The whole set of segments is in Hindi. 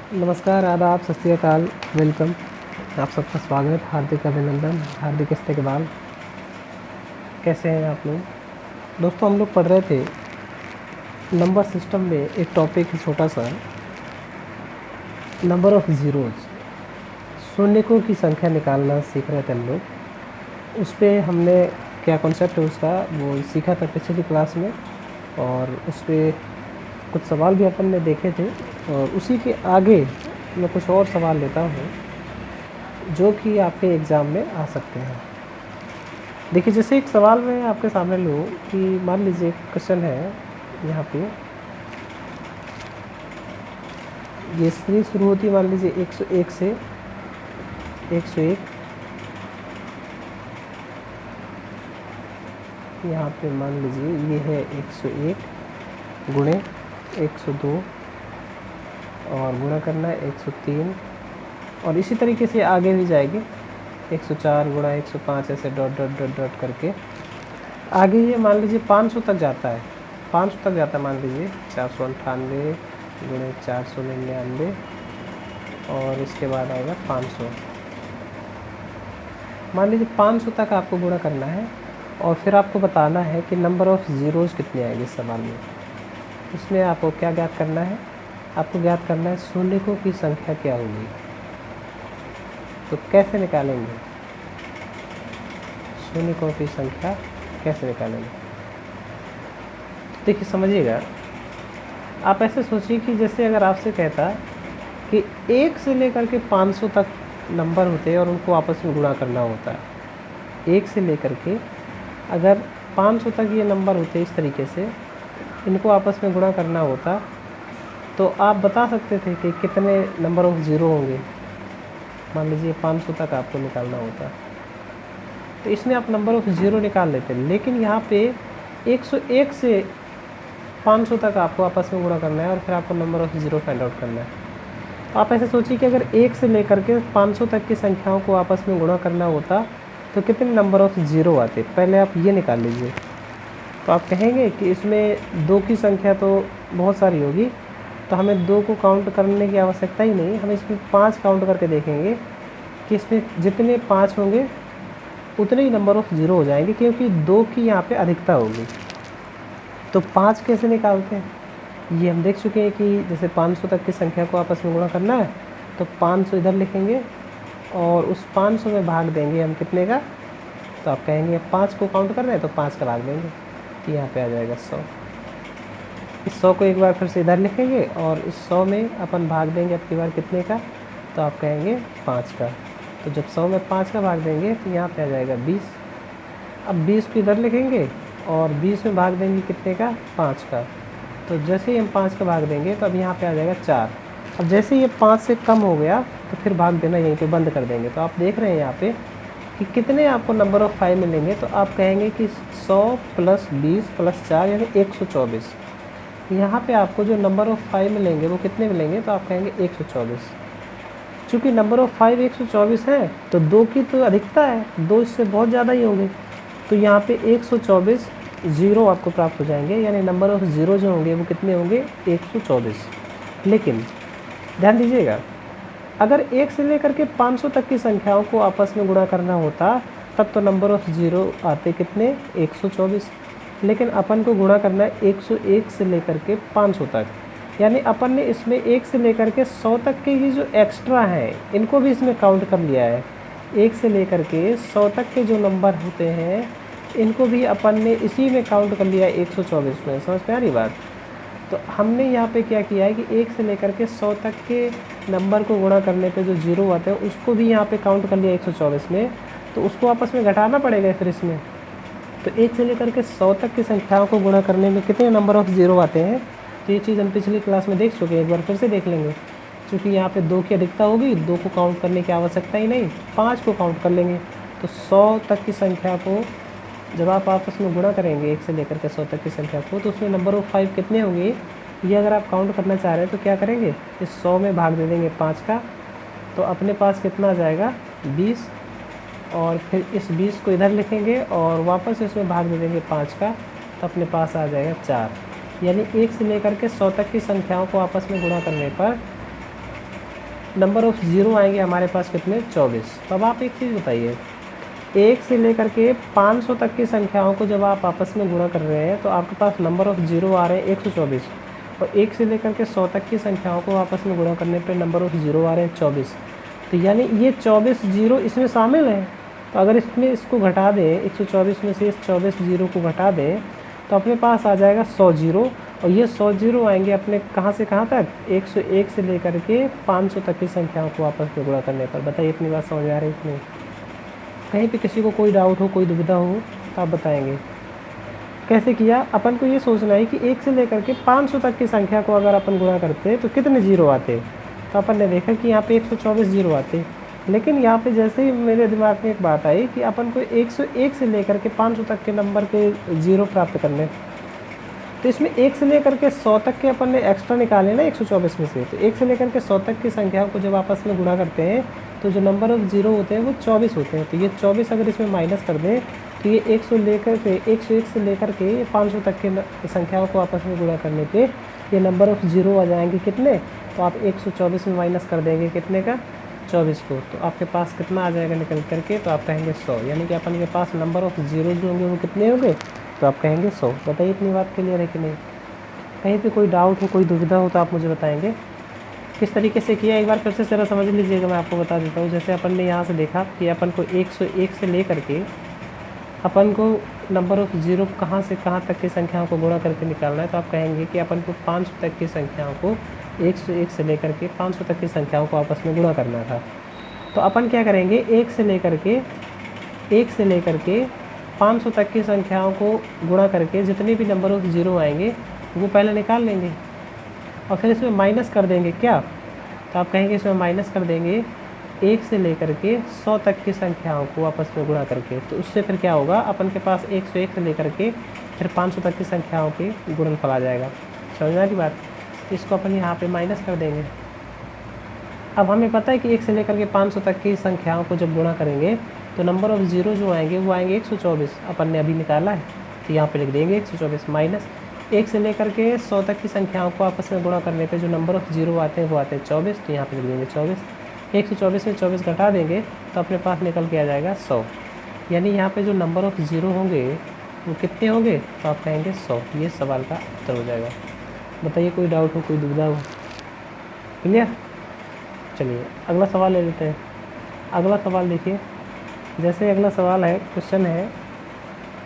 नमस्कार, आदाब, सत श्री अकाल, वेलकम। आप सबका स्वागत, हार्दिक अभिनंदन, हार्दिक इस्तकबाल। कैसे हैं आप लोग? दोस्तों, हम लोग पढ़ रहे थे नंबर सिस्टम में एक टॉपिक है छोटा सा, नंबर ऑफ़ ज़ीरोज़। शून्यकों की संख्या निकालना सीख रहे थे हम लोग। उस पे हमने क्या कॉन्सेप्ट है उसका वो सीखा था पिछली क्लास में, और उस पर कुछ सवाल भी अपन ने देखे थे। और उसी के आगे मैं कुछ और सवाल लेता हूँ जो कि आपके एग्ज़ाम में आ सकते हैं। देखिए, जैसे एक सवाल मैं आपके सामने लूँ कि मान लीजिए क्वेश्चन है यहाँ पे, ये सीरीज शुरू होती है मान लीजिए 101 से 101। यहाँ पे मान लीजिए ये है 101 गुणे 102 और गुणा करना है 103, और इसी तरीके से आगे भी जाएगी 104 गुणा 105, ऐसे डॉट डॉट डॉट डॉट करके आगे ये मान लीजिए 500 तक जाता है। 500 तक जाता है, मान लीजिए 498 गुणे 499, और इसके बाद आएगा 500। मान लीजिए 500 तक आपको गुणा करना है, और फिर आपको बताना है कि नंबर ऑफ़ ज़ीरोज़ कितने आएंगे इस सवाल में। इसमें आपको क्या ज्ञात करना है? आपको ज्ञात करना है शून्यकों की संख्या क्या होगी। तो कैसे निकालेंगे शून्यकों की संख्या, कैसे निकालेंगे? देखिए, समझिएगा, आप ऐसे सोचिए कि जैसे अगर आपसे कहता कि 1 से लेकर के 500 तक नंबर होते हैं और उनको आपस में गुणा करना होता है। 1 से लेकर के अगर 500 तक ये नंबर होते इस तरीके से, इनको आपस में गुणा करना होता, तो आप बता सकते थे कि कितने नंबर ऑफ़ ज़ीरो होंगे। मान लीजिए 500 तक आपको निकालना होता, तो इसमें आप नंबर ऑफ़ ज़ीरो निकाल लेते। लेकिन यहाँ पे 101 से 500 तक आपको आपस में गुणा करना है, और फिर आपको number of zero find out करना है। तो आप ऐसे सोचिए कि अगर 1 से लेकर के 500 तक की संख्याओं को आपस में गुणा करना होता तो कितने नंबर ऑफ़ ज़ीरो आते। पहले आप ये निकाल लीजिए। तो आप कहेंगे कि इसमें 2 की संख्या तो बहुत सारी होगी, तो हमें 2 को काउंट करने की आवश्यकता ही नहीं, हम इसमें 5 काउंट करके देखेंगे कि इसमें जितने 5 होंगे उतने ही नंबर ऑफ़ ज़ीरो हो जाएंगे, क्योंकि 2 की यहाँ पे अधिकता होगी। तो 5 कैसे निकालते हैं ये हम देख चुके हैं कि जैसे 500 तक की संख्या को आपस में गुणा करना है, तो 500 इधर लिखेंगे और उस 500 में भाग देंगे हम कितने का। तो आप कहेंगे 5 को काउंट कर रहे हैं तो 5 का भाग देंगे, तो यहाँ पे आ जाएगा 100। इस 100 को एक बार फिर से इधर लिखेंगे और इस 100 में अपन भाग देंगे अब की बार कितने का, तो आप कहेंगे 5 का। तो जब 100 में 5 का भाग देंगे तो यहाँ पे आ जाएगा 20। अब 20 को इधर लिखेंगे और 20 में भाग देंगे कितने का, 5 का। तो जैसे ही हम 5 का भाग देंगे तो अब यहाँ पे आ जाएगा 4। अब जैसे ही ये 5 से कम हो गया तो फिर भाग देना यहीं पे बंद कर देंगे। तो आप देख रहे हैं यहाँ पे कि कितने आपको नंबर ऑफ़ 5 मिलेंगे। तो आप कहेंगे कि 100 + 20 + 4 यानी 124। यहाँ पे आपको जो नंबर ऑफ़ 5 मिलेंगे वो कितने मिलेंगे, तो आप कहेंगे 124। चूँकि नंबर ऑफ़ 5 124 है तो 2 की तो अधिकता है, 2 इससे बहुत ज़्यादा ही होंगे। तो यहाँ पे 124 ज़ीरो आपको प्राप्त हो जाएंगे, यानी नंबर ऑफ़ ज़ीरो जो होंगे वो कितने होंगे, 124। लेकिन ध्यान दीजिएगा, अगर 1 से लेकर के 500 तक की संख्याओं को आपस में गुणा करना होता तब तो नंबर ऑफ़ ज़ीरो आते कितने, 124। लेकिन अपन को गुणा करना है 101 से लेकर के 500 तक, यानी अपन ने इसमें 1 से लेकर के 100 तक के ही जो एक्स्ट्रा हैं इनको भी इसमें काउंट कर लिया है। 1 से लेकर के 100 तक के जो नंबर होते हैं इनको भी अपन ने इसी में काउंट कर लिया है 124 में। समझ में आ रही बात? तो हमने यहाँ पे क्या किया है कि 1 से लेकर के 100 तक के नंबर को गुणा करने पे जो ज़ीरो आते हैं उसको भी यहाँ पे काउंट कर लिया 124 में, तो उसको आपस में घटाना पड़ेगा फिर इसमें। तो 1 से लेकर के 100 तक की संख्याओं को गुणा करने में कितने नंबर ऑफ़ ज़ीरो आते हैं, तो ये चीज़ हम पिछली क्लास में देख चुके हैं, एक बार फिर से देख लेंगे। क्योंकि यहाँ पे 2 की अधिकता होगी, 2 को काउंट करने की आवश्यकता ही नहीं, 5 को काउंट कर लेंगे। तो 100 तक की संख्या को जब आप आपस में गुणा करेंगे 1 से लेकर के 100 तक की संख्या को, तो उसमें नंबर ऑफ़ 5 कितने होंगे ये अगर आप काउंट करना चाह रहे हैं तो क्या करेंगे, इस 100 में भाग दे देंगे 5 का, तो अपने पास कितना आ जाएगा, 20। और फिर इस 20 को इधर लिखेंगे और वापस इसमें भाग दे देंगे 5 का, तो अपने पास आ जाएगा 4। यानी 1 से लेकर के 100 तक की संख्याओं को आपस में गुणा करने पर नंबर ऑफ़ ज़ीरो आएंगे हमारे पास कितने, 24। तो अब आप एक चीज़ बताइए, 1 से लेकर के 500 तक की संख्याओं को जब आप आपस में गुणा कर रहे हैं तो आपके पास नंबर ऑफ़ ज़ीरो आ रहे हैं 124, और 1 से लेकर के 100 तक की संख्याओं को आपस में गुणा करने पे नंबर ऑफ़ ज़ीरो आ रहे हैं 24। तो यानी ये 24 ज़ीरो इसमें शामिल है। तो अगर इसमें इसको घटा दें, 124 में से इस 24 ज़ीरो को घटा दें तो अपने पास आ जाएगा 100 ज़ीरो, और ये 100 ज़ीरो आएंगे अपने कहाँ से कहाँ तक, 101 से लेकर के 500 तक की संख्याओं को आपस में गुणा करने पर। बताइए इतनी बात समझ आ रही है इतनी? कहीं पे किसी को कोई डाउट हो, कोई दुविधा हो तो आप बताएंगे। कैसे किया, अपन को ये सोचना है कि 1 से लेकर के 500 तक की संख्या को अगर अपन गुणा करते तो कितने ज़ीरो आते। तो अपन ने देखा कि यहाँ पे 124 ज़ीरो आते, लेकिन यहाँ पे जैसे ही मेरे दिमाग में एक बात आई कि अपन को 101 से लेकर के 500 तक के नंबर के ज़ीरो प्राप्त करने, तो इसमें 1 से लेकर के 100 तक के अपन ने एक्स्ट्रा निकाले ना 124 में से। तो 1 से लेकर के 100 तक की संख्याओं को जब आपस में गुणा करते हैं तो जो नंबर ऑफ़ ज़ीरो होते हैं वो 24 होते हैं। तो ये 24 अगर इसमें माइनस कर दें तो ये 101 से लेकर के 500 तक के संख्याओं को आपस में गुणा करने पे ये नंबर ऑफ़ ज़ीरो आ जाएंगे कितने, तो आप 124 में माइनस कर देंगे कितने का, 24 को। तो आपके पास कितना आ जाएगा निकल करके, तो आप कहेंगे 100। यानी कि अपन के पास नंबर ऑफ़ ज़ीरो जो होंगे वो कितने होंगे, तो आप कहेंगे 100। बताइए इतनी बात क्लियर है कि नहीं? कहीं पे कोई डाउट हो, कोई दुविधा हो तो आप मुझे बताएंगे। किस तरीके से किया एक बार फिर से ज़रा समझ लीजिएगा, मैं आपको बता देता हूँ। जैसे अपन ने यहाँ से देखा कि अपन को 101 से लेकर के अपन को नंबर ऑफ़ ज़ीरो कहाँ से कहाँ तक की संख्याओं को गुणा करके निकालना है, तो आप कहेंगे कि अपन को 500 तक की संख्याओं को 101 से लेकर के 500 तक की संख्याओं को आपस में गुणा करना था। तो अपन क्या करेंगे, 1 से लेकर के 500 तक की संख्याओं को गुणा करके जितने भी नंबर ऑफ़ ज़ीरो आएंगे वो पहले निकाल लेंगे और फिर इसमें माइनस कर देंगे क्या, तो आप कहेंगे इसमें माइनस कर देंगे 1 से लेकर के 100 तक की संख्याओं को आपस में गुणा करके। तो उससे फिर क्या होगा, अपन के पास 101 से लेकर के फिर 500 तक की संख्याओं के गुणनफल आ जाएगा। समझना की बात? इसको अपन यहाँ पे माइनस कर देंगे। अब हमें पता है कि 1 से लेकर के 500 तक की संख्याओं को जब गुणा करेंगे तो नंबर ऑफ़ ज़ीरो जो आएंगे वो आएंगे 124, अपन ने अभी निकाला है। तो यहाँ पे लिख देंगे 124 माइनस 1 से लेकर के 100 तक की संख्याओं को आपस में गुणा करने पे जो नंबर ऑफ़ ज़ीरो आते हैं वो आते हैं 24। तो यहाँ पे लिख देंगे 24। 124 में 24 घटा देंगे तो अपने पास निकल के आ जाएगा 100। यानी यहाँ पे जो नंबर ऑफ़ ज़ीरो होंगे वो कितने होंगे, तो आप कहेंगे 100। ये सवाल का उत्तर हो जाएगा। बताइए कोई डाउट हो, कोई दुविधा हो? क्लियर? चलिए अगला सवाल ले लेते हैं। अगला सवाल देखिए, जैसे अगला सवाल है, क्वेश्चन है,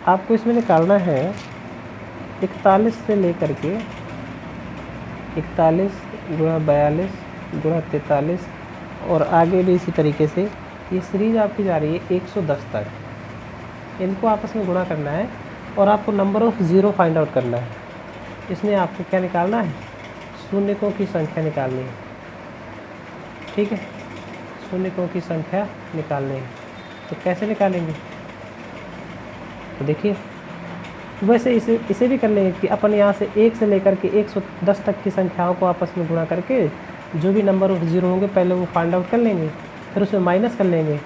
आपको इसमें निकालना है 41 से लेकर के 41 गुणा 42 गुणा 43 और आगे भी इसी तरीके से ये सीरीज़ आपकी जा रही है 110 तक। इनको आपस में गुणा करना है और आपको number of zero find out करना है। इसमें आपको क्या निकालना है, शून्यकों की संख्या निकालनी है। ठीक है, शून्यकों की संख्या निकालनी है। तो कैसे निकालेंगे, तो देखिए वैसे इसे भी कर लेंगे कि अपन यहाँ से 1 से लेकर के 110 तक की संख्याओं को आपस में गुणा करके जो भी नंबर ऑफ़ ज़ीरो होंगे पहले वो फाइंड आउट कर लेंगे, फिर उसमें माइनस कर लेंगे।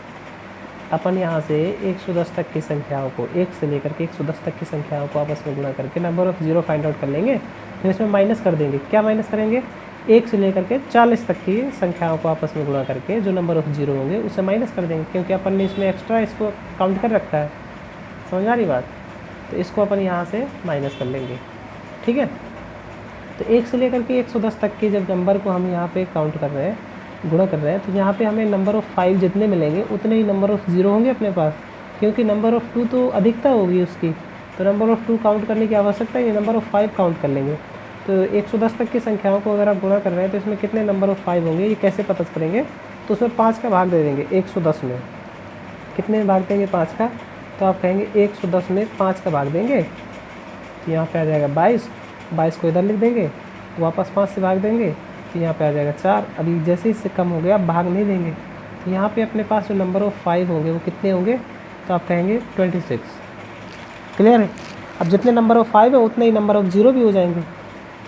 अपन यहाँ से 110 तक की संख्याओं को 1 से लेकर के 110 तक की संख्याओं को आपस में गुणा करके number of zero find out कर लेंगे, फिर इसमें माइनस कर देंगे। क्या माइनस करेंगे, 1 से लेकर के 40 तक की संख्याओं को आपस में गुणा करके जो नंबर ऑफ़ ज़ीरो होंगे उसे माइनस कर देंगे, क्योंकि अपन ने इसमें एक्स्ट्रा इसको काउंट कर रखा है। समझ आ रही बात? तो इसको अपन यहाँ से माइनस कर लेंगे। ठीक है, तो 1 से लेकर के 110 तक के जब नंबर को हम यहाँ पे काउंट कर रहे हैं, गुणा कर रहे हैं, तो यहाँ पे हमें नंबर ऑफ़ 5 जितने मिलेंगे उतने ही नंबर ऑफ़ ज़ीरो होंगे अपने पास, क्योंकि नंबर ऑफ़ 2 तो अधिकता होगी उसकी, तो नंबर ऑफ़ 2 काउंट करने की आवश्यकता ही, नंबर ऑफ़ 5 काउंट कर लेंगे। तो 110 तक की संख्याओं को अगर आप गुणा कर रहे हैं तो इसमें कितने नंबर ऑफ़ 5 होंगे, ये कैसे पता करेंगे, तो उसमें 5 का भाग दे देंगे 110 में। कितने में भाग देंगे 5 का, तो आप कहेंगे 110 में 5 का भाग देंगे, तो यहाँ पे आ जाएगा 22 को इधर लिख देंगे, वापस 5 से भाग देंगे तो यहाँ पे आ जाएगा 4। अभी जैसे इससे कम हो गया भाग नहीं देंगे, तो यहाँ पे अपने पास जो नंबर ऑफ़ 5 होंगे वो कितने होंगे, तो आप कहेंगे 26। क्लियर है? अब जितने नंबर ऑफ़ 5 है उतने ही नंबर ऑफ़ ज़ीरो भी हो जाएंगे।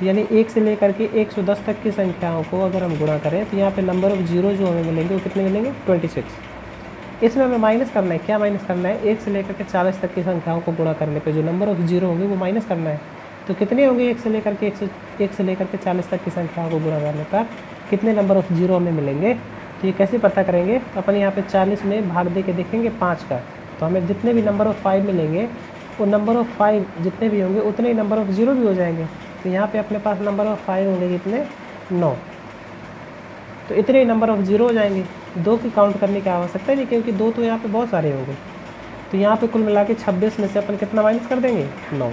यानी 1 से लेकर के 110 तक की संख्याओं को अगर हम गुणा करें तो यहाँ पे नंबर ऑफ़ ज़ीरो जो हमें मिलेंगे वो कितने मिलेंगे, 26। इसमें हमें माइनस करना है। क्या माइनस करना है, 1 से लेकर के 40 तक की संख्याओं को गुणा करने पे जो नंबर ऑफ़ ज़ीरो होंगे वो माइनस करना है। तो कितने होंगे 1 से लेकर के 40 तक की संख्याओं को गुणा करने पर, कितने नंबर ऑफ़ ज़ीरो हमें मिलेंगे। तो ये कैसे पता करेंगे, अपन यहाँ पे 40 में भाग दे के देखेंगे 5 का, तो हमें जितने भी नंबर ऑफ़ 5 मिलेंगे वो नंबर ऑफ़ 5 जितने भी होंगे उतने ही नंबर ऑफ़ ज़ीरो भी हो जाएंगे। तो यहाँ पे अपने पास नंबर ऑफ़ 5 होंगे कितने, 9, तो इतने ही नंबर ऑफ़ ज़ीरो हो जाएंगे। 2 की काउंट करने की आवश्यकता नहीं, क्योंकि 2 तो यहाँ पे बहुत सारे होंगे। तो यहाँ पे कुल मिला के 26 में से अपन कितना माइनस कर देंगे, 9।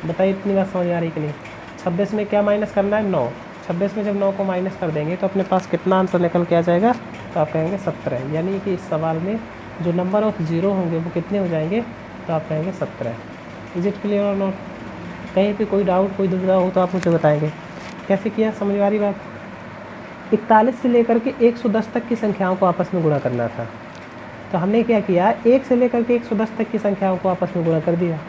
बताइए इतनी बात समझ आ रही कि नहीं। 26 में क्या माइनस करना है, 9। 26 में जब 9 को माइनस कर देंगे तो अपने पास कितना आंसर निकल के आ जाएगा, तो आप कहेंगे 17। यानी कि इस सवाल में जो नंबर ऑफ़ ज़ीरो होंगे वो कितने हो जाएंगे, तो आप कहेंगे 17। इज इट क्लियर और नॉट। कहीं पे कोई डाउट कोई दुविधा हो तो आप मुझे बताएंगे। कैसे किया, समझ आ रही बात। 41 से लेकर के 110 तक की संख्याओं को आपस में गुणा करना था। तो हमने क्या किया, 1 से लेकर के 110 तक की संख्याओं को आपस में गुणा कर दिया,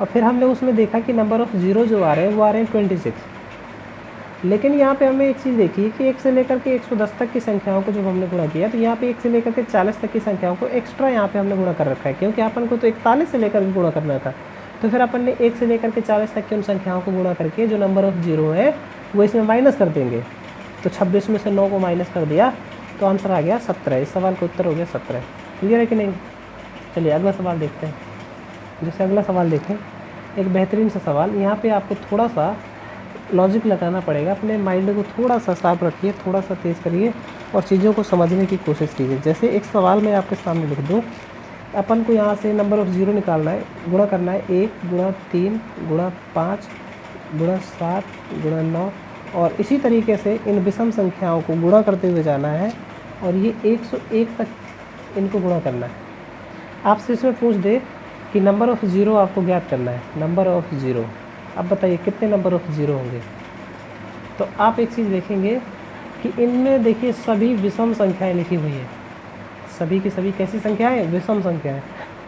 और फिर हमने उसमें देखा कि नंबर ऑफ़ ज़ीरो जो आ रहे हैं वो आ रहे हैं 26। लेकिन यहाँ पे हमने एक चीज़ देखी कि 1 से लेकर के 110 तक की संख्याओं को जब हमने गुणा किया तो यहाँ पे 1 से लेकर के 40 तक की संख्याओं को एक्स्ट्रा यहाँ पे हमने गुणा कर रखा है, क्योंकि अपन को तो 41 से लेकर के गुणा करना था। तो फिर अपन ने 1 से लेकर के 40 तक की उन संख्याओं को गुणा करके जो नंबर ऑफ़ ज़ीरो है वो इसमें माइनस कर देंगे। तो 26 में से 9 को माइनस कर दिया तो आंसर आ गया 17। इस सवाल का उत्तर हो गया 17। क्लियर है कि नहीं। चलिए अगला सवाल देखते हैं। जैसे अगला सवाल देखें, एक बेहतरीन सा सवाल। यहाँ पे आपको थोड़ा सा लॉजिक लगाना पड़ेगा, अपने माइंड को थोड़ा सा साफ रखिए, थोड़ा सा तेज़ करिए और चीज़ों को समझने की कोशिश कीजिए। जैसे एक सवाल मैं आपके सामने लिख दूँ, अपन को यहाँ से नंबर ऑफ़ ज़ीरो निकालना है, गुणा करना है 1 गुणा 3 गुणा 5 गुणा 7 गुणा 9, और इसी तरीके से इन विषम संख्याओं को गुणा करते हुए जाना है, और ये 101 तक इनको गुणा करना है। आपसे इसमें पूछ दे कि नंबर ऑफ़ ज़ीरो आपको ज्ञात करना है, नंबर ऑफ़ ज़ीरो। अब बताइए कितने नंबर ऑफ़ ज़ीरो होंगे। तो आप एक चीज़ देखेंगे कि इनमें देखिए सभी विषम संख्याएं लिखी हुई है। सभी की सभी कैसी संख्याएं, विषम संख्याएं।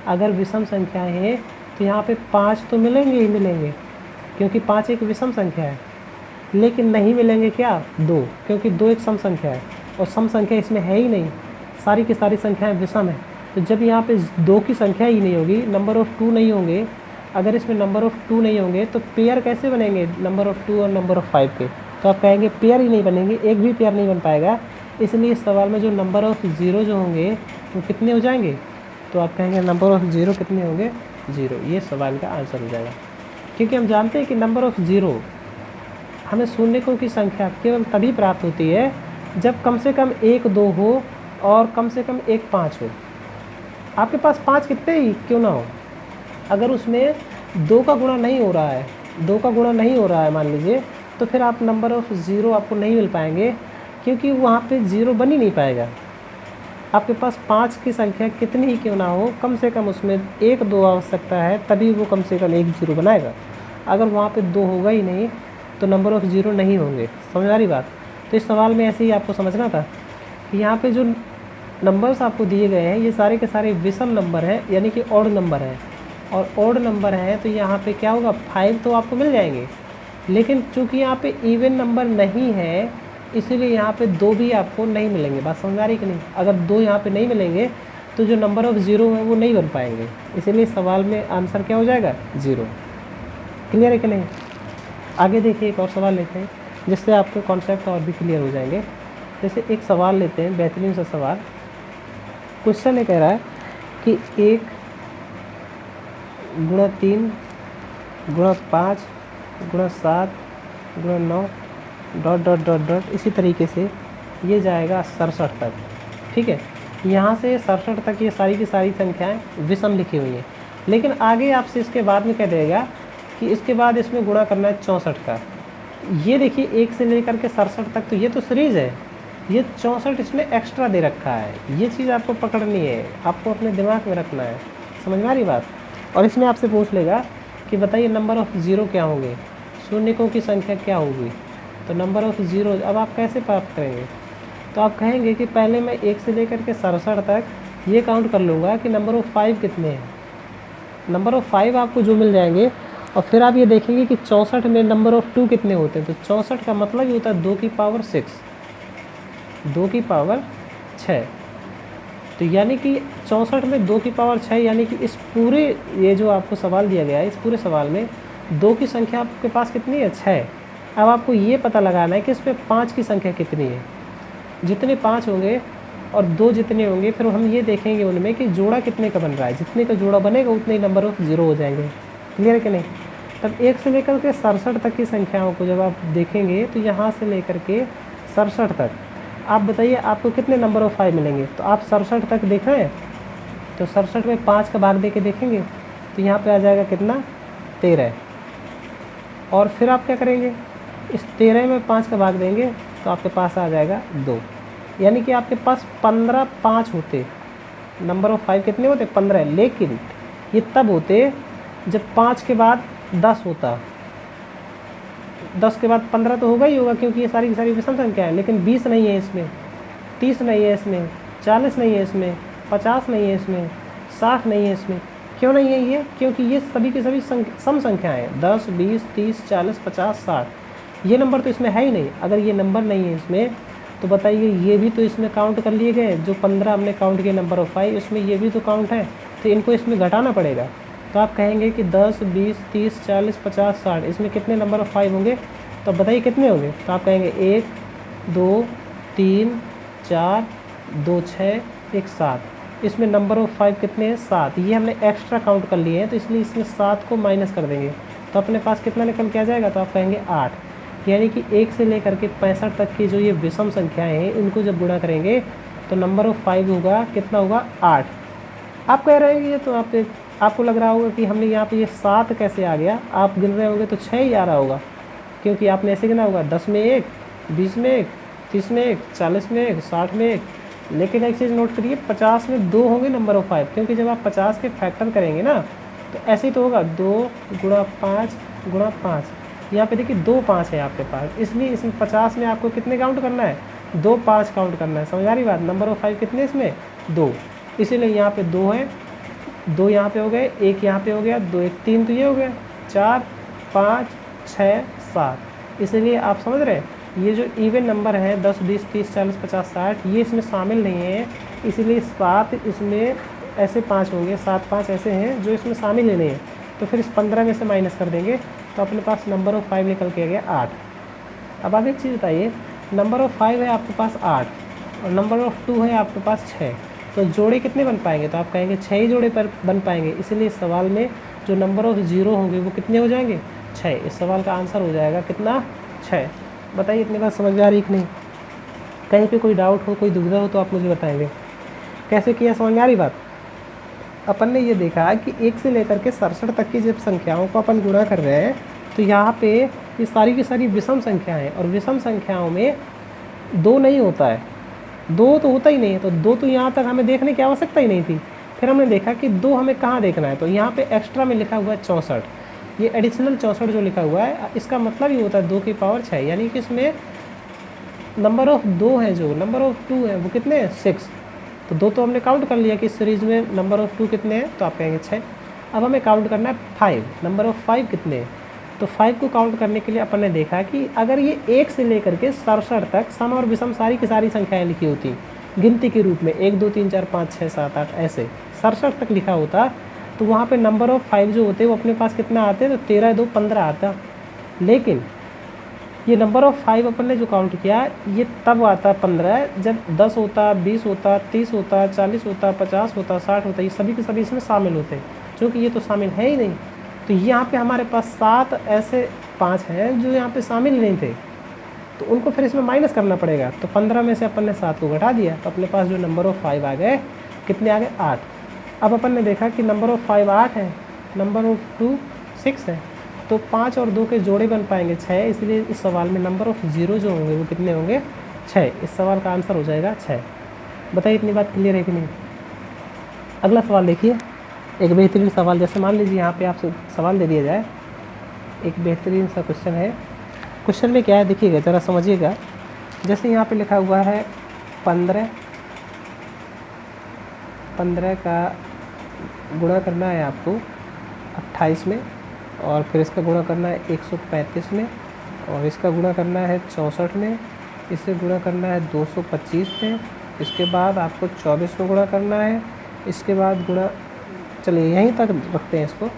अगर विषम संख्याएं हैं तो यहाँ पे 5 तो मिलेंगे ही मिलेंगे, क्योंकि 5 एक विषम संख्या है। लेकिन नहीं मिलेंगे क्या, 2, क्योंकि 2 एक सम संख्या है, और सम संख्या इसमें है ही नहीं, सारी की सारी संख्याएं विषम है। तो जब यहाँ पे 2 की संख्या ही नहीं होगी, नंबर ऑफ़ 2 नहीं होंगे, अगर इसमें नंबर ऑफ़ 2 नहीं होंगे तो पेयर कैसे बनेंगे, नंबर ऑफ़ 2 और नंबर ऑफ़ 5 के। तो आप कहेंगे पेयर ही नहीं बनेंगे, एक भी पेयर नहीं बन पाएगा। इसलिए इस सवाल में जो नंबर ऑफ़ ज़ीरो जो होंगे वो कितने हो जाएंगे, तो आप कहेंगे नंबर ऑफ़ ज़ीरो कितने होंगे, 0। ये सवाल का आंसर हो जाएगा, क्योंकि हम जानते हैं कि नंबर ऑफ़ ज़ीरो हमें शून्यकों की संख्या केवल तभी प्राप्त होती है जब कम से कम 1 2 हो और कम से कम 1 5 हो। आपके पास 5 कितने ही क्यों ना हो, अगर उसमें 2 का गुणा नहीं हो रहा है, 2 का गुणा नहीं हो रहा है मान लीजिए, तो फिर आप नंबर ऑफ़ ज़ीरो आपको नहीं मिल पाएंगे, क्योंकि वहाँ पे ज़ीरो बन ही नहीं पाएगा। आपके पास 5 की संख्या कितनी ही क्यों ना हो, कम से कम उसमें 1 2 आवश्यकता है, तभी वो कम से कम 1 ज़ीरो बनाएगा। अगर वहाँ पे 2 होगा ही नहीं तो नंबर ऑफ़ ज़ीरो नहीं होंगे। समझ आ रही बात। तो इस सवाल में ऐसे ही आपको समझना था कि यहाँ पे जो नंबर्स आपको दिए गए हैं ये सारे के सारे विषम नंबर हैं, यानी कि ऑड नंबर हैं, और ऑड नंबर हैं तो यहाँ पे क्या होगा, 5 तो आपको मिल जाएंगे। लेकिन चूँकि यहाँ पे इवन नंबर नहीं है, इसीलिए यहाँ पे 2 भी आपको नहीं मिलेंगे। बात समझ आ रही कि नहीं। अगर 2 यहाँ पे नहीं मिलेंगे तो जो नंबर ऑफ़ ज़ीरो है वो नहीं बन पाएंगे, इसीलिए सवाल में आंसर क्या हो जाएगा, 0। क्लियर है कि नहीं। आगे देखिए एक और सवाल लेते हैं, जिससे आपके कॉन्सेप्ट और भी क्लियर हो जाएंगे। जैसे एक सवाल लेते हैं, बेहतरीन सा सवाल। क्वेश्चन ये कह रहा है कि 1 गुणा 3 गुणा 5 गुणा 7 गुणा 9 डॉट डॉट डॉट डॉट, इसी तरीके से ये जाएगा 67 तक। ठीक है, यहाँ से 67 तक ये सारी की सारी संख्याएं विषम लिखी हुई हैं। लेकिन आगे आपसे इसके बाद में कह देगा कि इसके बाद इसमें गुणा करना है 64 का। ये देखिए 1 से लेकर के 67 तक, तो ये तो सीरीज़ है, ये 64 इसने एक्स्ट्रा दे रखा है। ये चीज़ आपको पकड़नी है, आपको अपने दिमाग में रखना है। समझ में आ रही बात। और इसमें आपसे पूछ लेगा कि बताइए नंबर ऑफ़ ज़ीरो क्या होंगे, शून्यकों की संख्या क्या होगी। तो नंबर ऑफ़ ज़ीरो अब आप कैसे प्राप्त करेंगे, तो आप कहेंगे कि पहले मैं 1 से लेकर के 67 तक ये काउंट कर लूँगा कि नंबर ऑफ़ 5 कितने हैं। नंबर ऑफ़ 5 आपको जो मिल जाएंगे, और फिर आप ये देखेंगे कि 64 में नंबर ऑफ़ 2 कितने होते हैं। तो 64 का मतलब ये होता है 2 की पावर 6, 2 की पावर 6। तो यानी कि 64 में 2 की पावर 6, यानी कि इस पूरे ये जो आपको सवाल दिया गया है, इस पूरे सवाल में 2 की संख्या आपके पास कितनी है, 6। अब आपको ये पता लगाना है कि इसमें 5 की संख्या कितनी है। जितने 5 होंगे और 2 जितने होंगे, फिर हम ये देखेंगे उनमें कि जोड़ा कितने का बन रहा है। जितने का जोड़ा बनेगा उतने ही नंबर ऑफ ज़ीरो हो जाएंगे। क्लियर है कि नहीं? तब 1 से लेकर के 67 तक की संख्याओं को जब आप देखेंगे तो यहाँ से लेकर के 67 तक आप बताइए आपको कितने नंबर ऑफ 5 मिलेंगे। तो आप 67 तक देख रहे हैं, तो 67 में 5 का भाग दे के देखेंगे तो यहाँ पे आ जाएगा कितना, 13। और फिर आप क्या करेंगे, इस 13 में 5 का भाग देंगे तो आपके पास आ जाएगा 2। यानी कि आपके पास 15 5 होते, नंबर ऑफ 5 कितने होते, 15। लेकिन ये तब होते जब 5 के बाद 10 होता। 10 के बाद 15 तो होगा ही होगा, क्योंकि ये सारी की सारी विषम संख्या है। लेकिन 20 नहीं है इसमें, 30 नहीं है इसमें, 40 नहीं है इसमें, 50 नहीं है इसमें, 60 नहीं है इसमें। क्यों नहीं है ये? क्योंकि ये सभी की सभी सम संख्याएँ हैं। 10, 20, 30, 40, 50, 60 ये नंबर तो इसमें है ही नहीं। अगर ये नंबर नहीं है इसमें तो बताइए ये भी तो इसमें काउंट कर लिए गए। जो 15 हमने काउंट किए नंबर ऑफ 5, इसमें ये भी तो काउंट है, तो इनको इसमें घटाना पड़ेगा। तो आप कहेंगे कि 10, 20, 30, 40, 50, 60 इसमें कितने नंबर ऑफ 5 होंगे? तो बताइए कितने होंगे? तो आप कहेंगे 1, 2, 3, 4, 2, 6, 1, 7। इसमें नंबर ऑफ 5 कितने हैं? 7। ये हमने एक्स्ट्रा काउंट कर लिए हैं, तो इसलिए इसमें 7 को माइनस कर देंगे तो अपने पास कितना निकल के आ जाएगा? तो आप कहेंगे 8। यानी कि 1 से लेकर के 65 तक की जो ये विषम संख्याएँ हैं इनको जब गुणा करेंगे तो नंबर ऑफ 5 होगा कितना होगा? 8। आप कह रहे हैं कि ये तो आपको लग रहा होगा कि हमने यहाँ पे ये 7 कैसे आ गया। आप गिन रहे होंगे तो 6 ही आ रहा होगा, क्योंकि आपने ऐसे गिना होगा 10 में 1, 20 में 1, 30 में 1, 40 में 1, 60 में 1। लेकिन एक चीज़ नोट करिए, 50 में 2 होंगे नंबर ऑफ 5, क्योंकि जब आप 50 के फैक्टर करेंगे ना तो ऐसे ही तो होगा 2 गुणा 5 गुणा 5। यहाँ पे देखिए 2 5 है आपके पास, इसलिए इसमें 50 में आपको कितने काउंट करना है? 2 5 काउंट करना है। समझ आ रही बात? नंबर ऑफ 5 कितने इसमें? 2। इसीलिए यहाँ पे 2 है, 2 यहाँ पे हो गए, 1 यहाँ पे हो गया, 2 1 3 तो ये हो गया, 4 5 6 7। इसलिए आप समझ रहे हैं ये जो इवन नंबर है 10 20 30 40 50 60 ये इसमें शामिल नहीं है। इसलिए 7 इसमें ऐसे 5 होंगे, 7 5 ऐसे हैं जो इसमें शामिल ही नहीं है। तो फिर इस 15 में से माइनस कर देंगे तो अपने पास नंबर ऑफ 5 निकल के आ गया 8। अब आगे एक चीज़ बताइए, नंबर ऑफ 5 है आपके पास 8 और नंबर ऑफ 2 है आपके पास 6, तो जोड़े कितने बन पाएंगे? तो आप कहेंगे 6 ही जोड़े पर बन पाएंगे। इसलिए इस सवाल में जो नंबर ऑफ 0 होंगे वो कितने हो जाएंगे? 6। इस सवाल का आंसर हो जाएगा कितना? 6। बताइए इतनी बात समझ में आ रही कि नहीं? कहीं पे कोई डाउट हो, कोई दुविधा हो तो आप मुझे बताएंगे। कैसे किया, समझ में आ रही बात? अपन ने ये देखा कि 1 से लेकर के 67 तक की जब संख्याओं को अपन गुणा कर रहे हैं तो यहाँ पे ये सारी की सारी विषम संख्याएं हैं और विषम संख्याओं में 2 नहीं होता है, 2 तो होता ही नहीं है। तो 2 तो यहाँ तक हमें देखने की आवश्यकता ही नहीं थी। फिर हमने देखा कि 2 हमें कहाँ देखना है, तो यहाँ पे एक्स्ट्रा में लिखा हुआ है 64। ये एडिशनल 64 जो लिखा हुआ है इसका मतलब ही होता है 2 की पावर 6, यानी कि इसमें नंबर ऑफ 2 है, जो नंबर ऑफ 2 है वो कितने हैं? 6। तो 2 तो हमने काउंट कर लिया कि इस सीरीज़ में नंबर ऑफ 2 कितने हैं, तो आप कहेंगे 6। अब हमें काउंट करना है 5, नंबर ऑफ 5 कितने हैं। तो 5 को काउंट करने के लिए अपन ने देखा कि अगर ये 1 से लेकर के 67 तक सम और विषम सारी की सारी संख्याएँ लिखी होती गिनती के रूप में 1 2 3 4 5 6 7 8 ऐसे 67 तक लिखा होता, तो वहाँ पे नंबर ऑफ 5 जो होते वो अपने पास कितना आते? तो 13 2 15 आता। लेकिन ये नंबर ऑफ 5 अपन ने जो काउंट किया ये तब आता 15 जब 10 होता, 20 होता, 30 होता, 40 होता, 50 होता, 60 होता, ये सभी के सभी इसमें शामिल होते, क्योंकि ये तो शामिल है ही नहीं। तो यहाँ पे हमारे पास 7 ऐसे 5 हैं जो यहाँ पे शामिल नहीं थे, तो उनको फिर इसमें माइनस करना पड़ेगा। तो 15 में से अपन ने 7 को घटा दिया, तो अपने पास जो नंबर ऑफ 5 आ गए कितने आ गए? 8। अब अपन ने देखा कि नंबर ऑफ 5 8 है, नंबर ऑफ 2 6 है, तो 5 और 2 के जोड़े बन पाएंगे 6। इसलिए इस सवाल में नंबर ऑफ 0 जो होंगे वो कितने होंगे? 6। इस सवाल का आंसर हो जाएगा 6। बताइए इतनी बात क्लियर है कि नहीं? अगला सवाल देखिए, एक बेहतरीन सवाल। जैसे मान लीजिए यहाँ पे आपसे सवाल दे दिया जाए, एक बेहतरीन सा क्वेश्चन है। क्वेश्चन में क्या है देखिएगा, ज़रा समझिएगा। जैसे यहाँ पे लिखा हुआ है 15 का गुणा करना है आपको 28 में, और फिर इसका गुणा करना है 135 में, और इसका गुणा करना है 64 में, इसे गुणा करना है 225 में, इसके बाद आपको 24 में गुणा करना है, इसके बाद गुणा, चलिए यहीं तक रखते हैं इसको।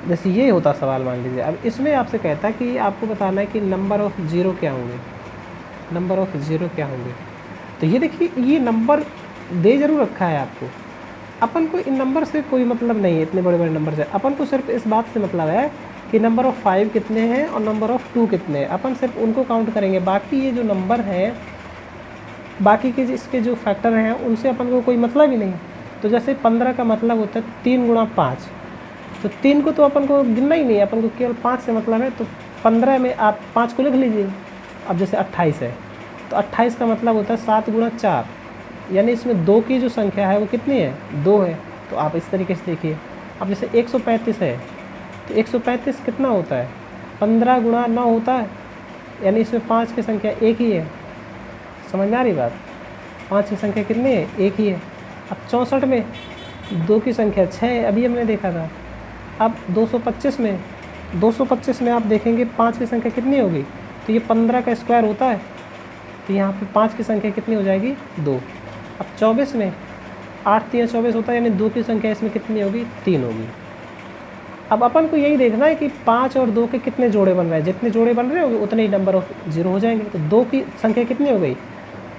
जैसे ये होता सवाल मान लीजिए। अब इसमें आपसे कहता है कि आपको बताना है कि नंबर ऑफ 0 क्या होंगे, नंबर ऑफ 0 क्या होंगे। तो ये देखिए ये नंबर दे ज़रूर रखा है आपको, अपन को इन नंबर से कोई मतलब नहीं है, इतने बड़े बड़े नंबर से अपन को सिर्फ इस बात से मतलब है कि नंबर ऑफ़ 5 कितने हैं और नंबर ऑफ़ 2 कितने हैं, अपन सिर्फ उनको काउंट करेंगे। बाकी ये जो नंबर हैं, बाकी के इसके जो फैक्टर हैं उनसे अपन को कोई मतलब ही नहीं। तो जैसे 15 का मतलब होता है 3 गुणा 5, तो 3 को तो अपन को गिनना ही नहीं है, अपन को केवल 5 से मतलब है। तो 15 में आप 5 को लिख लीजिए। अब जैसे 28 है तो 28 का मतलब होता है 7 गुणा 4, यानी इसमें 2 की जो संख्या है वो कितनी है, 2 है। तो आप इस तरीके से देखिए। अब जैसे 135 है तो 135 कितना होता है, 15 गुणा 9 होता है, यानी इसमें 5 की संख्या एक ही है। समझ में आ रही बात, 5 की संख्या कितनी है, एक ही है। अब 64 में 2 की संख्या 6 है, अभी हमने देखा था। अब 225 में आप देखेंगे 5 की संख्या कितनी होगी, तो ये 15 का स्क्वायर होता है, तो यहाँ पे 5 की संख्या कितनी हो जाएगी, 2। अब 24 में 8 3 24 होता है, यानी 2 की संख्या इसमें कितनी होगी, 3 होगी। अब अपन को यही देखना है कि 5 और 2 के कितने जोड़े बन रहे हैं, जितने जोड़े बन रहे होंगे उतने ही नंबर ऑफ 0 हो जाएंगे। तो 2 की संख्या कितनी हो गई,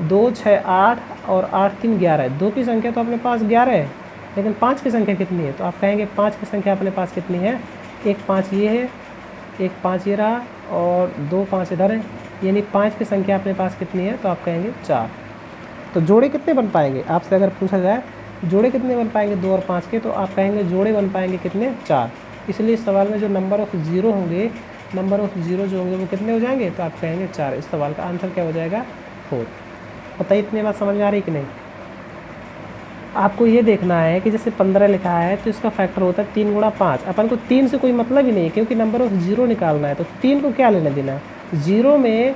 2 6 8 और 8 3 11 है। 2 की संख्या तो अपने पास 11 है, लेकिन 5 की संख्या कितनी है, तो आप कहेंगे 5 की संख्या अपने पास कितनी है, 1 5 ये है, 1 5 ये रहा और 2 5 इधर है, यानी 5 की संख्या अपने पास कितनी है, तो आप कहेंगे 4। तो जोड़े कितने बन पाएंगे, आपसे अगर पूछा जाए जोड़े कितने बन पाएंगे 2 और 5 के, तो आप कहेंगे जोड़े बन पाएंगे कितने, 4। इसलिए इस सवाल में जो नंबर ऑफ़ 0 होंगे, नंबर ऑफ़ 0 जो होंगे वो कितने हो जाएंगे, तो आप कहेंगे 4। इस सवाल का आंसर क्या हो जाएगा, 4। बताइए इतनी बात समझ में आ रही कि नहीं। आपको ये देखना है कि जैसे 15 लिखा है तो इसका फैक्टर होता है 3 गुणा 5। अपन को 3 से कोई मतलब ही नहीं है, क्योंकि नंबर ऑफ़ 0 निकालना है। तो 3 को क्या लेना देना, 0 में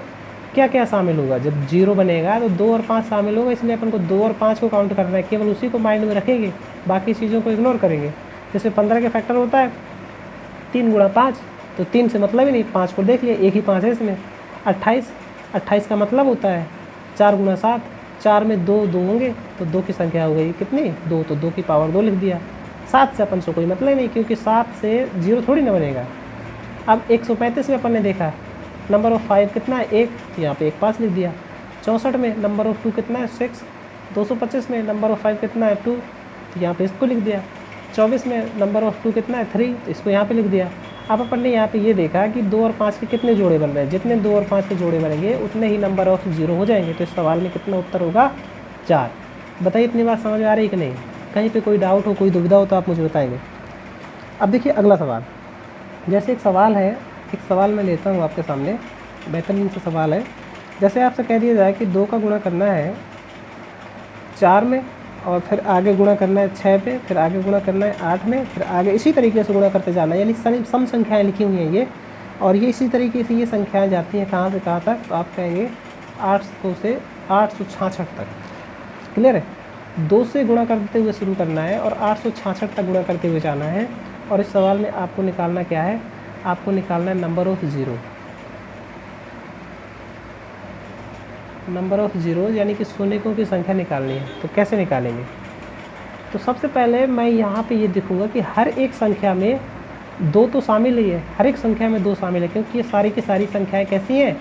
क्या क्या शामिल होगा, जब 0 बनेगा तो 2 और 5 शामिल होगा, इसलिए अपन को 2 और 5 को काउंट करना है, केवल उसी को माइंड में रखेंगे, बाकी चीज़ों को इग्नोर करेंगे। जैसे 15 के फैक्टर होता है 3 गुणा 5, तो 3 से मतलब ही नहीं, 5 को देख लिया, एक ही 5 है इसमें। 28 का मतलब होता है 4 गुणा 7, 4 में 2 2 होंगे, तो 2 की संख्या हो गई कितनी, 2, तो 2 की पावर 2 लिख दिया। 7 से अपन से कोई मतलब नहीं, क्योंकि 7 से 0 थोड़ी ना बनेगा। अब 135 में अपन ने देखा नंबर ऑफ़ 5 कितना है, 1, यहाँ पे 1 5 लिख दिया। 64 में नंबर ऑफ़ 2 कितना है, 6। 225 में नंबर ऑफ़ 5 कितना है, 2, तो यहाँ पे इसको लिख दिया। 24 में नंबर ऑफ़ 2 कितना है, 3, तो इसको यहाँ पे लिख दिया। अब अपन ने यहाँ पे ये देखा कि 2 और 5 के कितने जोड़े बन रहे हैं, जितने 2 और 5 के जोड़े बनेंगे उतने ही नंबर ऑफ़ 0 हो जाएंगे। तो इस सवाल में कितना उत्तर होगा, 4। बताइए इतनी बात समझ में आ रही है कि नहीं, कहीं पे कोई डाउट हो, कोई दुविधा हो तो आप मुझे बताएंगे। अब देखिए अगला सवाल, जैसे एक सवाल है, एक सवाल मैं लेता हूँ आपके सामने, बेहतरीन सा सवाल है। जैसे आपसे कह दिया जाए कि 2 का गुणा करना है 4 में, और फिर आगे गुणा करना है 6 पे, फिर आगे गुणा करना है 8 में, फिर आगे इसी तरीके से गुणा करते जाना है, यानी सम संख्याएँ लिखी हुई हैं ये, और ये इसी तरीके से ये संख्याएँ जाती हैं कहाँ से कहाँ तक, तो आप कहेंगे 800 से 866 तक। क्लियर है, 2 से गुणा करते हुए शुरू करना है और 866 तक गुणा करते हुए जाना है। और इस सवाल में आपको निकालना क्या है, आपको निकालना है नंबर ऑफ़ 0, नंबर ऑफ़ 0 यानी कि शून्यकों की संख्या निकालनी है। तो कैसे निकालेंगे, तो सबसे पहले मैं यहाँ पे ये दिखूँगा कि हर एक संख्या में 2 तो शामिल ही है, हर एक संख्या में 2 शामिल है, क्योंकि ये सारी की सारी संख्याएँ कैसी हैं,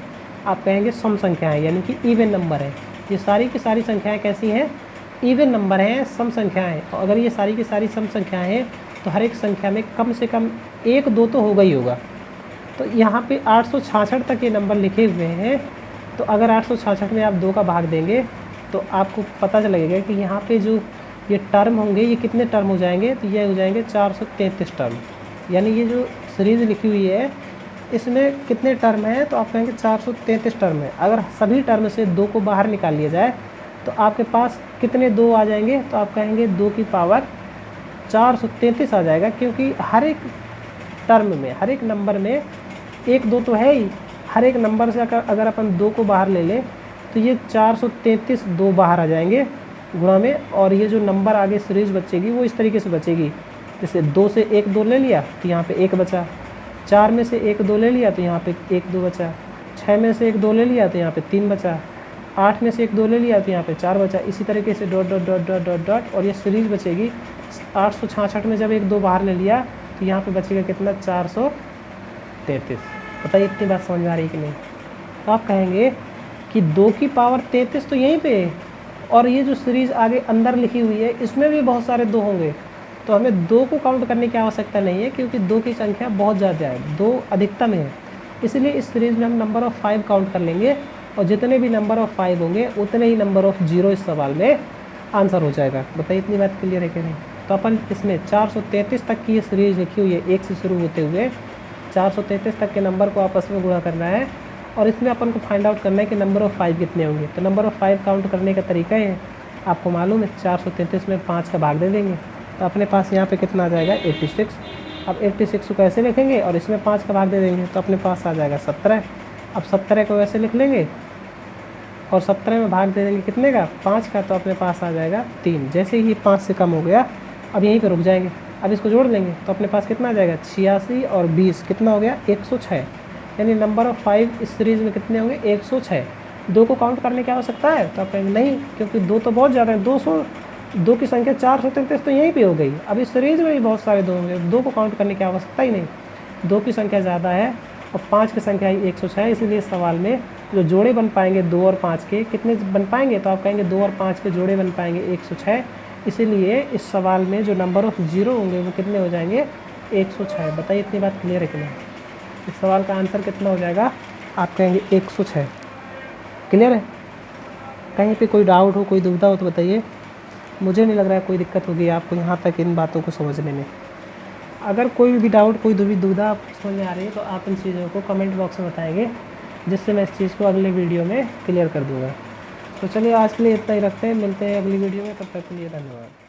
आप कहेंगे सम संख्याएँ, यानी कि इवन नंबर है। ये सारी की सारी संख्याएँ कैसी हैं, इवन नंबर हैं, सम संख्याएँ। और अगर ये सारी की सारी सम संख्याएँ हैं तो हर एक संख्या में कम से कम 1 2 तो होगा ही होगा। तो यहाँ पे 866 तक ये नंबर लिखे हुए हैं, तो अगर 866 में आप 2 का भाग देंगे तो आपको पता चलेगा कि यहाँ पे जो ये टर्म होंगे ये कितने टर्म हो जाएंगे, तो ये हो जाएंगे 433 टर्म। यानी ये जो सीरीज़ लिखी हुई है इसमें कितने टर्म हैं, तो आप कहेंगे 433 टर्म है। अगर सभी टर्म से 2 को बाहर निकाल लिया जाए तो आपके पास कितने 2 आ जाएंगे, तो आप कहेंगे 2 की पावर 433 आ जाएगा, क्योंकि हर एक टर्म में, हर एक नंबर में 1 2 तो है ही, हर एक नंबर से अगर अपन 2 को बाहर ले लें तो ये 433 2 बाहर आ जाएंगे गुणा में, और ये जो नंबर आगे सीरीज़ बचेगी वो इस तरीके से बचेगी। जैसे 2 से 1 2 ले लिया तो यहाँ पे 1 बचा, 4 में से 1 2 ले लिया तो यहाँ पे 1 2 बचा, 6 में से 1 2 ले लिया तो यहाँ पे 3 बचा, 8 में से 1 2 ले लिया तो यहाँ पे 4 बचा। इसी तरीके से dot dot dot dot dot dot, और ये सीरीज़ बचेगी। 866 में जब 1 2 बाहर ले लिया तो यहाँ पे बचेगा कितना, 433। बताइए इतनी बात समझ में आ रही कि नहीं। तो आप कहेंगे कि 2 की पावर 33 तो यहीं पे और ये जो सीरीज़ आगे अंदर लिखी हुई है इसमें भी बहुत सारे 2 होंगे, तो हमें 2 को काउंट करने की आवश्यकता नहीं है क्योंकि 2 की संख्या बहुत ज़्यादा है, 2 अधिकतम है। इसलिए इस सीरीज़ में हम नंबर ऑफ़ 5 काउंट कर लेंगे और जितने भी नंबर ऑफ़ 5 होंगे उतने ही नंबर ऑफ़ 0 इस सवाल में आंसर हो जाएगा। बताइए इतनी बात क्लियर है कि नहीं? तो अपन इसमें 433 तक की ये सीरीज़ लिखी हुई है, 1 से शुरू होते हुए 433 तक के नंबर को आपस में गुणा करना है और इसमें अपन को फाइंड आउट करना है कि नंबर ऑफ़ 5 कितने होंगे। तो नंबर ऑफ़ 5 काउंट करने का तरीका है, आपको मालूम है 433 में 5 का भाग दे देंगे तो अपने पास यहाँ पे कितना आ जाएगा 86। अब 86 को कैसे लिखेंगे और इसमें 5 का भाग दे देंगे तो अपने पास आ जाएगा 17। अब 17 को वैसे लिख लेंगे और 17 में भाग दे देंगे कितने का 5 का, तो अपने पास आ जाएगा 3। जैसे ही 5 से कम हो गया अब यहीं पर रुक जाएंगे। अब इसको जोड़ लेंगे तो अपने पास कितना आ जाएगा 86 और 20 कितना हो गया 106। यानी नंबर ऑफ़ 5 इस सीरीज़ में कितने होंगे 106। 2 को काउंट करने की आवश्यकता है तो आप कहेंगे नहीं क्योंकि 2 तो बहुत ज़्यादा है, 2 की संख्या 433 तो यहीं पे हो गई। अब इस सीरीज़ में भी बहुत सारे 2 होंगे, 2 को काउंट करने की आवश्यकता ही नहीं, 2 की संख्या ज़्यादा है और 5 की संख्या ही 106। इसलिए इस सवाल में जो जोड़े बन पाएंगे 2 और 5 के कितने बन पाएंगे, तो आप कहेंगे 2 और 5 के जोड़े बन पाएंगे 106। इसीलिए इस सवाल में जो नंबर ऑफ़ 0 होंगे वो कितने हो जाएंगे 106। बताइए इतनी बात क्लियर है कि नहीं? इस सवाल का आंसर कितना हो जाएगा, आप कहेंगे 106। क्लियर है? कहीं पे कोई डाउट हो, कोई दुविधा हो तो बताइए। मुझे नहीं लग रहा है कोई दिक्कत होगी आपको यहाँ तक इन बातों को समझने में। अगर कोई भी डाउट, कोई दुविधा आपको समझ में आ रही है तो आप इन चीज़ों को कमेंट बॉक्स में बताएंगे, जिससे मैं इस चीज़ को अगले वीडियो में क्लियर कर दूँगा। तो चलिए आज के लिए इतना ही रखते हैं, मिलते हैं अगली वीडियो में, तब तक के लिए धन्यवाद।